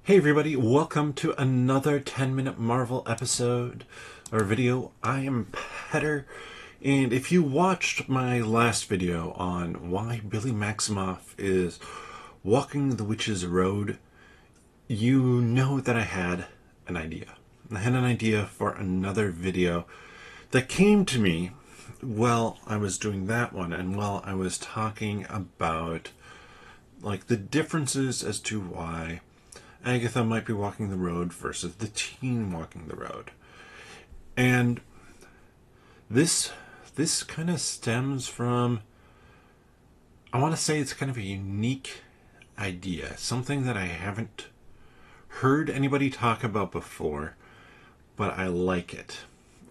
Hey everybody, welcome to another 10-minute Marvel episode or video. I am Petter, and if you watched my last video on why Billy Maximoff is walking the witch's road, you know that I had an idea. I had an idea for another video that came to me while I was doing that one and while I was talking about like the differences as to why Agatha might be walking the road versus the teen walking the road. And this kind of stems from, I want to say it's kind of a unique idea, something that I haven't heard anybody talk about before, but I like it.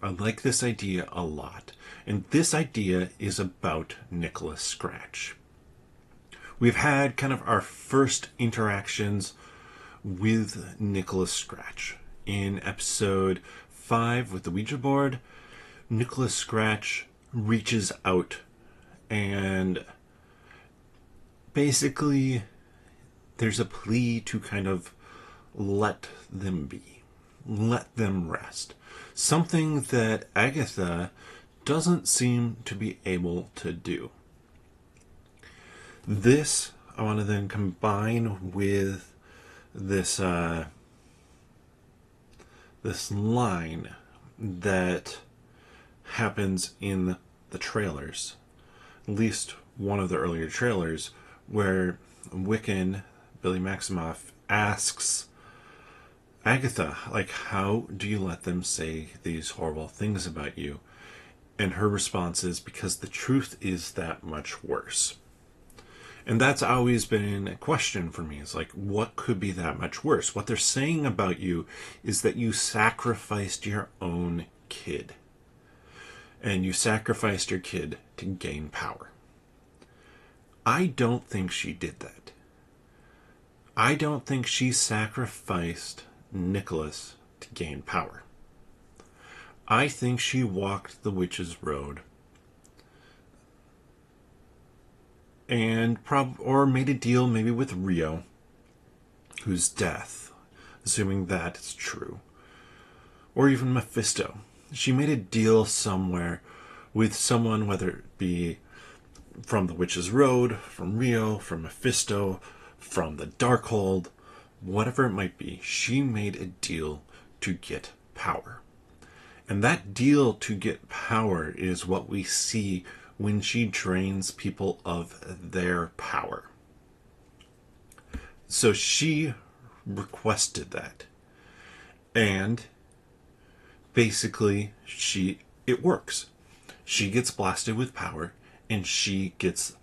I like this idea a lot. And this idea is about Nicholas Scratch. We've had kind of our first interactions with Nicholas Scratch. In episode 5 with the Ouija board, Nicholas Scratch reaches out and basically there's a plea to kind of let them be. Let them rest. Something that Agatha doesn't seem to be able to do. This I want to then combine with this this line that happens in the trailers, at least one of the earlier trailers, where Wiccan Billy Maximoff asks Agatha, like, how do you let them say these horrible things about you? And her response is, because the truth is that much worse. And that's always been a question for me. It's like, what could be that much worse? What they're saying about you is that you sacrificed your own kid. And you sacrificed your kid to gain power. I don't think she did that. I don't think she sacrificed Nicholas to gain power. I think she walked the witch's road and or made a deal maybe with Rio, whose death, assuming that is true, or even Mephisto. She made a deal somewhere with someone, whether it be from the Witch's Road, from Rio, from Mephisto, from the Darkhold, whatever it might be. She made a deal to get power. And that deal to get power is what we see when she drains people of their power. So she requested that. And basically it works. She gets blasted with power and she gets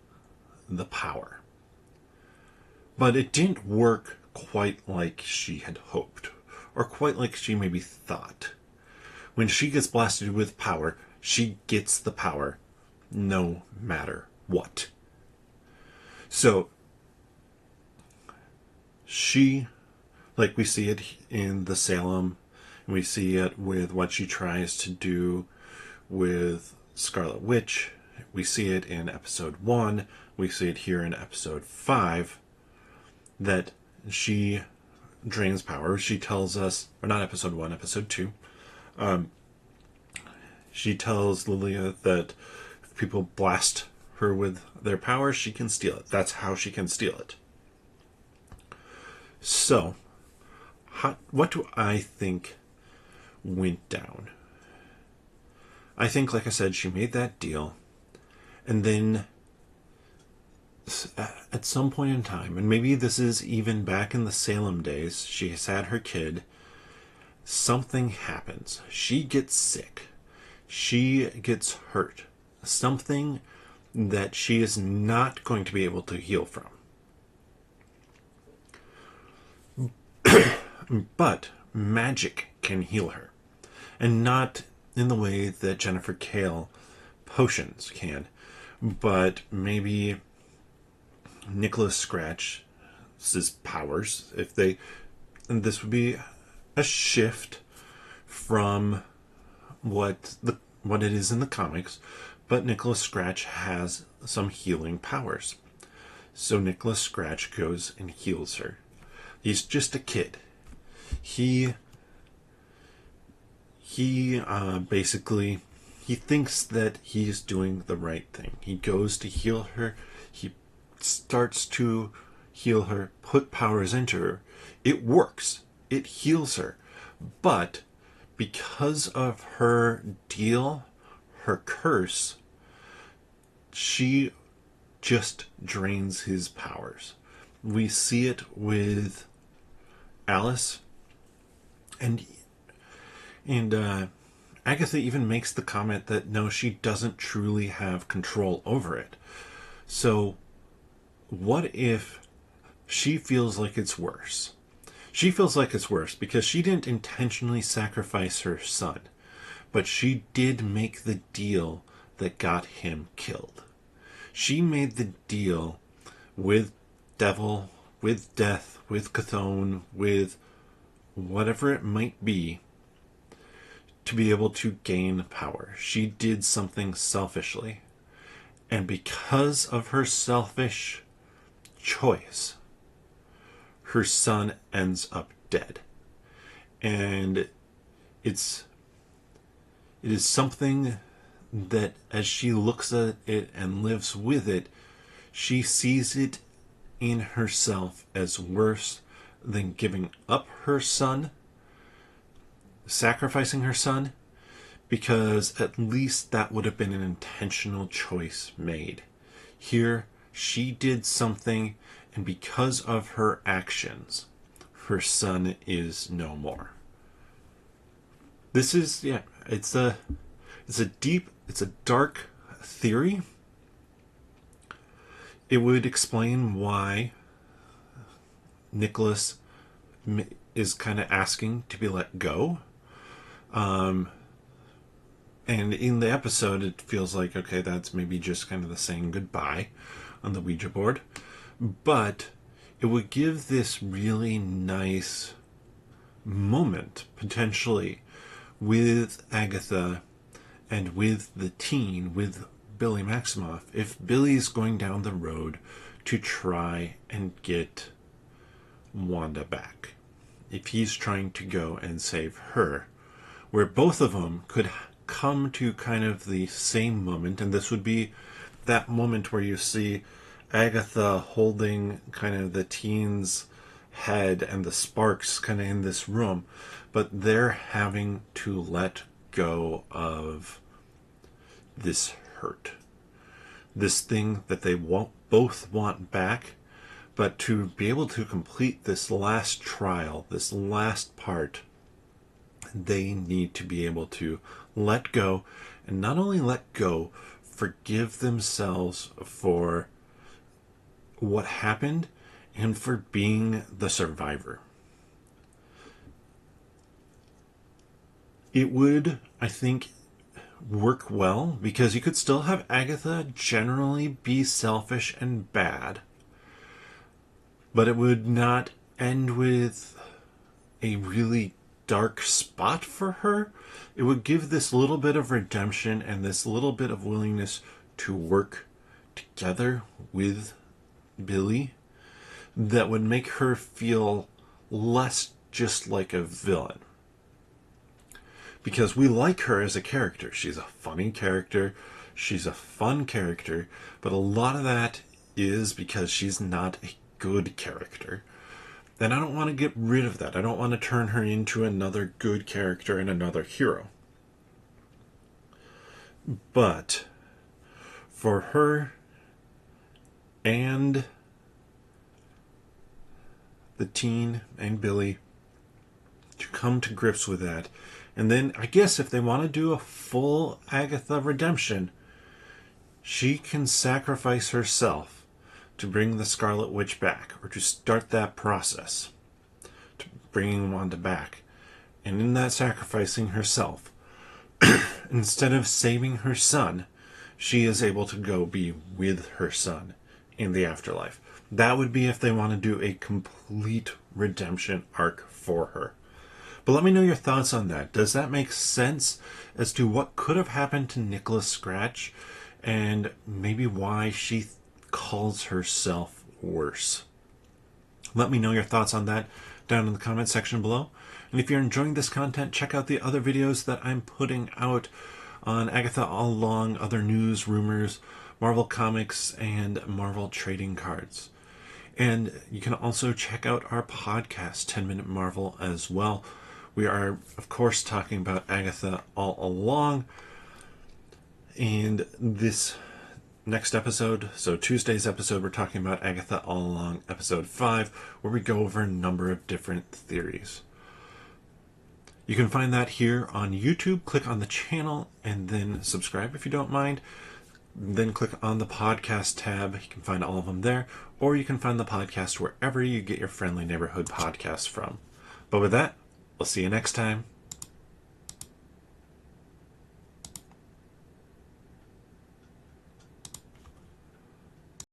the power. But it didn't work quite like she had hoped, or quite like she maybe thought. When she gets blasted with power, she gets the power no matter what. So she, like we see it in the Salem, and we see it with what she tries to do with Scarlet Witch. We see it in episode 1. We see it here in episode 5, that she drains power. She tells us, or not episode 1, episode 2. She tells Lilia that if people blast her with their power, she can steal it. That's how she can steal it. So, what do I think went down? I think, like I said, she made that deal, and then at some point in time, and maybe this is even back in the Salem days, she has had her kid, something happens. She gets sick. She gets hurt. Something that she is not going to be able to heal from. But magic can heal her. And not in the way that Jennifer Kale potions can. But maybe Nicholas Scratch's powers, and this would be a shift from what it is in the comics, but Nicholas Scratch has some healing powers. So Nicholas Scratch goes and heals her. He's just a kid. He basically, he thinks that he's doing the right thing. He goes to heal her. He starts to heal her, put powers into her. It works. It heals her. But because of her deal, her curse, she just drains his powers. We see it with Alice, and Agatha even makes the comment that no, she doesn't truly have control over it. So what if she feels like it's worse? She feels like it's worse because she didn't intentionally sacrifice her son, but she did make the deal that got him killed. She made the deal with Devil, with Death, with Chthon, with whatever it might be, to be able to gain power. She did something selfishly. And because of her selfish choice, her son ends up dead. And it is something that as she looks at it and lives with it, she sees it in herself as worse than giving up her son, sacrificing her son, because at least that would have been an intentional choice made. Here, she did something, and because of her actions, her son is no more. This is, it's a dark theory. It would explain why Nicholas is kind of asking to be let go. And in the episode, it feels like, okay, that's maybe just kind of the saying goodbye on the Ouija board. But it would give this really nice moment, potentially, with Agatha and with the teen, with Billy Maximoff, if Billy's going down the road to try and get Wanda back. If he's trying to go and save her, where both of them could come to kind of the same moment, and this would be that moment where you see Agatha holding kind of the teen's head and the sparks kind of in this room, but they're having to let go of this hurt, this thing that they both want back, but to be able to complete this last trial, this last part, they need to be able to let go, and not only let go, forgive themselves for what happened and for being the survivor. It would, I think, work well because you could still have Agatha generally be selfish and bad, but it would not end with a really dark spot for her. It would give this little bit of redemption and this little bit of willingness to work together with Billy that would make her feel less just like a villain. Because we like her as a character. She's a funny character. She's a fun character. But a lot of that is because she's not a good character. And I don't want to get rid of that. I don't want to turn her into another good character and another hero. But for her and the teen and Billy to come to grips with that, and then I guess if they want to do a full Agatha redemption, she can sacrifice herself to bring the Scarlet Witch back, or to start that process to bringing Wanda back. And in that sacrificing herself, instead of saving her son, she is able to go be with her son in the afterlife. That would be if they want to do a complete redemption arc for her. But let me know your thoughts on that. Does that make sense as to what could have happened to Nicholas Scratch, and maybe why she calls herself worse? Let me know your thoughts on that down in the comment section below. And if you're enjoying this content, check out the other videos that I'm putting out on Agatha All Along, other news, rumors, Marvel Comics, and Marvel trading cards. And you can also check out our podcast, 10 Minute Marvel, as well. We are, of course, talking about Agatha All Along. And this next episode, so Tuesday's episode, we're talking about Agatha All Along, episode 5, where we go over a number of different theories. You can find that here on YouTube. Click on the channel and then subscribe if you don't mind. Then click on the podcast tab. You can find all of them there, or you can find the podcast wherever you get your friendly neighborhood podcasts from. But with that, we'll see you next time.